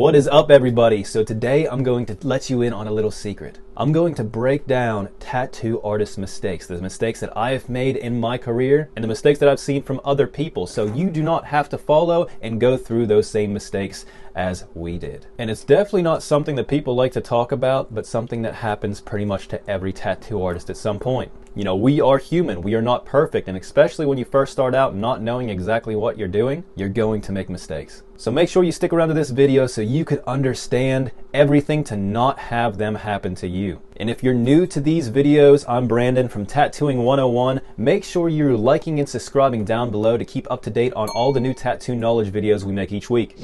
What is up, everybody? So today I'm going to let you in on a little secret. I'm going to break down tattoo artist mistakes, the mistakes that I have made in my career and the mistakes that I've seen from other people, so you do not have to follow and go through those same mistakes as we did. And it's definitely not something that people like to talk about, but something that happens pretty much to every tattoo artist at some point. You know, we are human, we are not perfect, and especially when you first start out not knowing exactly what you're doing, you're going to make mistakes. So make sure you stick around to this video so you could understand everything to not have them happen to you. And if you're new to these videos, I'm Brandon from Tattooing 101. Make sure you're liking and subscribing down below to keep up to date on all the new tattoo knowledge videos we make each week.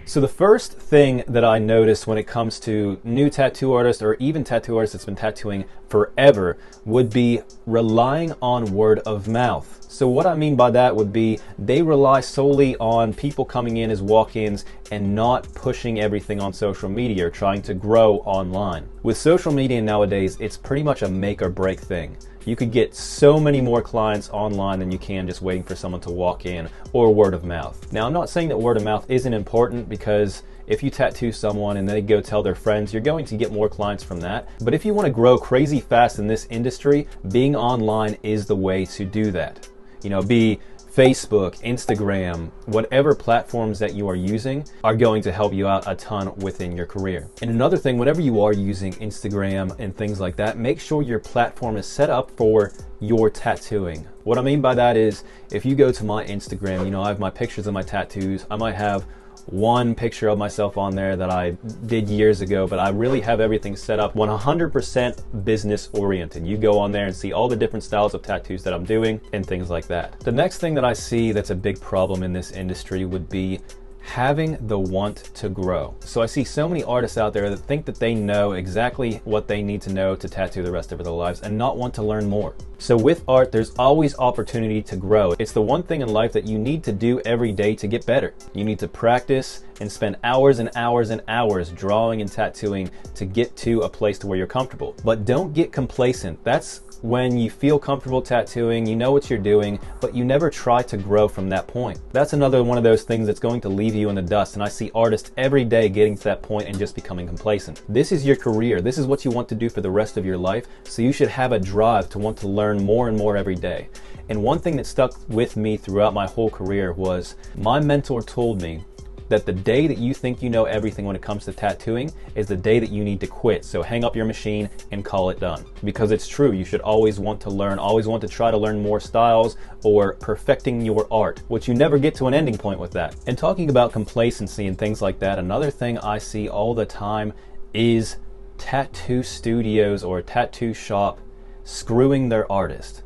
So the first thing that I noticed when it comes to new tattoo artists or even tattoo artists that's been tattooing forever would be relying on word of mouth. So what I mean by that would be they rely solely on people coming in as walk-ins and not pushing everything on social media or trying to grow online. With social media nowadays, it's pretty much a make or break thing. You could get so many more clients online than you can just waiting for someone to walk in or word of mouth. Now, I'm not saying that word of mouth isn't important, because if you tattoo someone and they go tell their friends, you're going to get more clients from that. But if you want to grow crazy fast in this industry, being online is the way to do that. You know, be Facebook, Instagram, whatever platforms that you are using are going to help you out a ton within your career. And another thing, whenever you are using Instagram and things like that, make sure your platform is set up for your tattooing. What I mean by that is, if you go to my Instagram, you know, I have my pictures of my tattoos. I might have one picture of myself on there that I did years ago, but I really have everything set up 100% business oriented. You go on there and see all the different styles of tattoos that I'm doing and things like that. The next thing that I see that's a big problem in this industry would be having the want to grow. So I see so many artists out there that think that they know exactly what they need to know to tattoo the rest of their lives and not want to learn more. So with art, there's always opportunity to grow. It's the one thing in life that you need to do every day to get better. You need to practice and spend hours and hours and hours drawing and tattooing to get to a place to where you're comfortable. But don't get complacent. That's when you feel comfortable tattooing, you know what you're doing, but you never try to grow from that point. That's another one of those things that's going to leave you in the dust, and I see artists every day getting to that point and just becoming complacent. This is your career. This is what you want to do for the rest of your life, so you should have a drive to want to learn more and more every day. And one thing that stuck with me throughout my whole career was my mentor told me that the day that you think you know everything when it comes to tattooing is the day that you need to quit. So hang up your machine and call it done. Because it's true, you should always want to learn, always want to try to learn more styles or perfecting your art, which you never get to an ending point with that. And talking about complacency and things like that, another thing I see all the time is tattoo studios or a tattoo shop screwing their artist.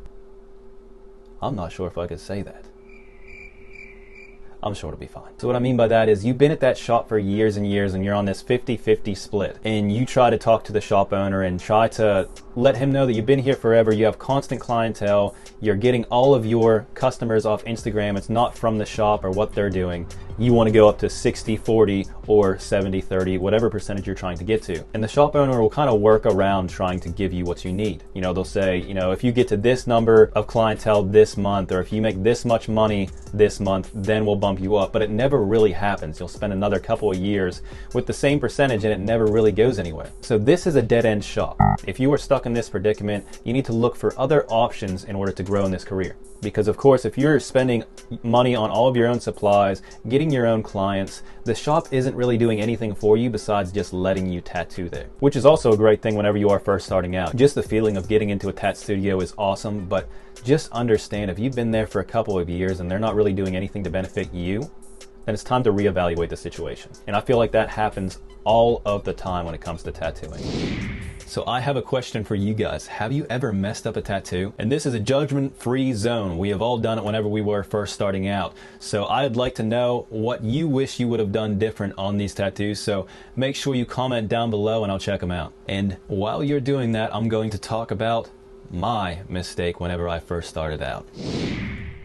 I'm not sure if I could say that. I'm sure it'll be fine. So what I mean by that is, you've been at that shop for years and years and you're on this 50-50 split, and you try to talk to the shop owner and try to let him know that you've been here forever, you have constant clientele, you're getting all of your customers off Instagram, it's not from the shop or what they're doing. You want to go up to 60-40 or 70-30, whatever percentage you're trying to get to. And the shop owner will kind of work around trying to give you what you need. You know, they'll say, you know, if you get to this number of clientele this month, or if you make this much money this month, then we'll bump you up. But it never really happens. You'll spend another couple of years with the same percentage and it never really goes anywhere. So this is a dead-end shop. If you are stuck in this predicament, you need to look for other options in order to grow in this career. Because of course, if you're spending money on all of your own supplies, getting your own clients, the shop isn't really doing anything for you besides just letting you tattoo there. Which is also a great thing whenever you are first starting out. Just the feeling of getting into a tat studio is awesome, but just understand, if you've been there for a couple of years and they're not really doing anything to benefit you, then it's time to reevaluate the situation. And I feel like that happens all of the time when it comes to tattooing. So I have a question for you guys. Have you ever messed up a tattoo? And this is a judgment-free zone. We have all done it whenever we were first starting out. So I'd like to know what you wish you would have done different on these tattoos. So make sure you comment down below and I'll check them out. And while you're doing that, I'm going to talk about my mistake whenever I first started out.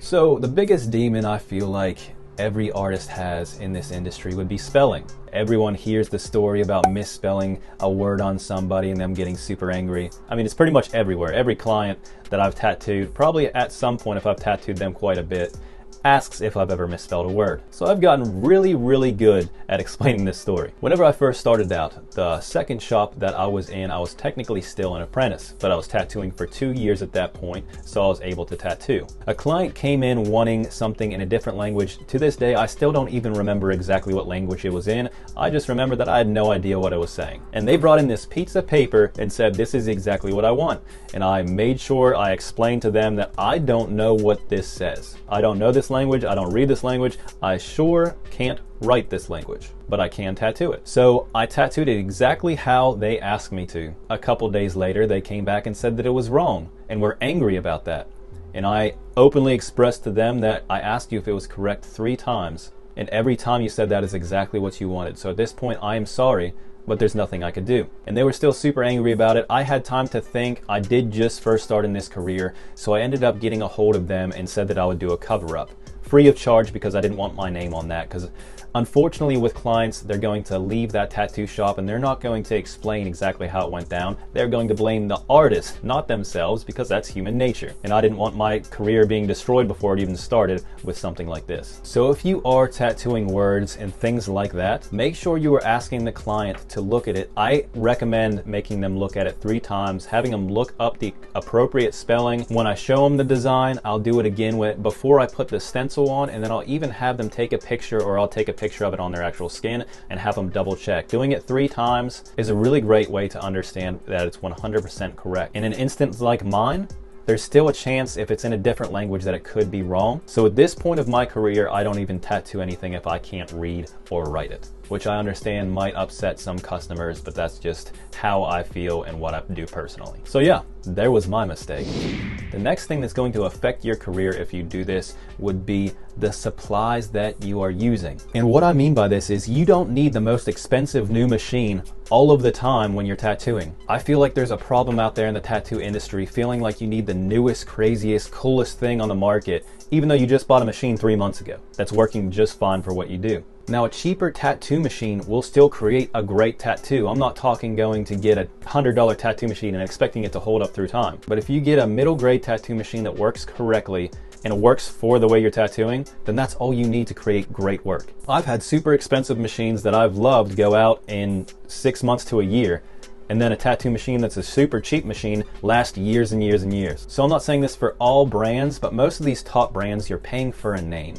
So the biggest demon I feel like every artist has in this industry would be spelling. Everyone hears the story about misspelling a word on somebody and them getting super angry. I mean, it's pretty much everywhere. Every client that I've tattooed, probably at some point if I've tattooed them quite a bit, asks if I've ever misspelled a word. So I've gotten really good at explaining this story. Whenever I first started out, the second shop that I was in, I was technically still an apprentice, but I was tattooing for 2 years at that point, so I was able to tattoo. A client came in wanting something in a different language. To this day, I still don't even remember exactly what language it was in. I just remember that I had no idea what it was saying. And they brought in this piece of paper and said, this is exactly what I want. And I made sure I explained to them that I don't know what this says. I don't know this language, I don't read this language, I sure can't write this language, but I can tattoo it. So I tattooed it exactly how they asked me to. A couple days later, they came back and said that it was wrong and were angry about that. And I openly expressed to them that I asked you if it was correct 3 times, and every time you said that is exactly what you wanted. So at this point, I am sorry, but there's nothing I could do. And they were still super angry about it. I had time to think. I did just first start in this career, so I ended up getting a hold of them and said that I would do a cover-up, free of charge, because I didn't want my name on that. Because unfortunately with clients, they're going to leave that tattoo shop and they're not going to explain exactly how it went down. They're going to blame the artist, not themselves, because that's human nature. And I didn't want my career being destroyed before it even started with something like this. So if you are tattooing words and things like that, make sure you are asking the client to look at it. I recommend making them look at it 3 times, having them look up the appropriate spelling. When I show them the design, I'll do it again before I put the stencil on, and then I'll even have them take a picture, or I'll take a picture of it on their actual skin and have them double check. Doing it 3 times is a really great way to understand that it's 100% correct. In an instance like mine, there's still a chance if it's in a different language that it could be wrong. So at this point of my career, I don't even tattoo anything if I can't read or write it, which I understand might upset some customers, but that's just how I feel and what I do personally. So yeah, there was my mistake. The next thing that's going to affect your career if you do this would be the supplies that you are using. And what I mean by this is you don't need the most expensive new machine all of the time when you're tattooing. I feel like there's a problem out there in the tattoo industry feeling like you need the newest, craziest, coolest thing on the market, even though you just bought a machine 3 months ago that's working just fine for what you do. Now, a cheaper tattoo machine will still create a great tattoo. I'm not talking going to get a $100 tattoo machine and expecting it to hold up through time. But if you get a middle grade tattoo machine that works correctly and it works for the way you're tattooing, then that's all you need to create great work. I've had super expensive machines that I've loved go out in 6 months to a year, and then a tattoo machine that's a super cheap machine lasts years and years and years. So I'm not saying this for all brands, but most of these top brands, you're paying for a name.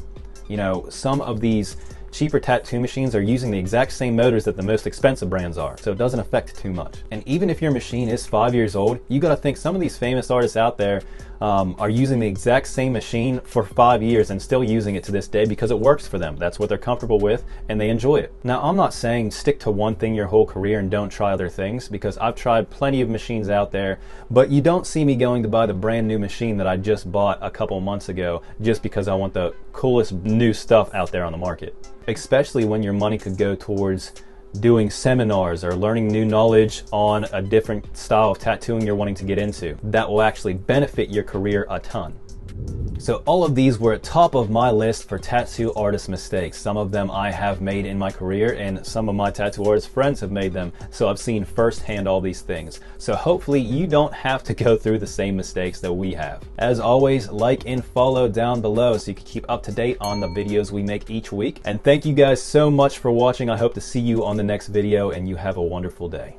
You know, some of these cheaper tattoo machines are using the exact same motors that the most expensive brands are, so it doesn't affect too much. And even if your machine is 5 years old, you gotta think some of these famous artists out there are using the exact same machine for 5 years and still using it to this day because it works for them. That's what they're comfortable with and they enjoy it. Now, I'm not saying stick to one thing your whole career and don't try other things, because I've tried plenty of machines out there, but you don't see me going to buy the brand new machine that I just bought a couple months ago just because I want the coolest new stuff out there on the market. Especially when your money could go towards doing seminars or learning new knowledge on a different style of tattooing you're wanting to get into that will actually benefit your career a ton. So all of these were at top of my list for tattoo artist mistakes. Some of them I have made in my career and some of my tattoo artist friends have made them. So I've seen firsthand all these things. So hopefully you don't have to go through the same mistakes that we have. As always, like and follow down below so you can keep up to date on the videos we make each week. And thank you guys so much for watching. I hope to see you on the next video and you have a wonderful day.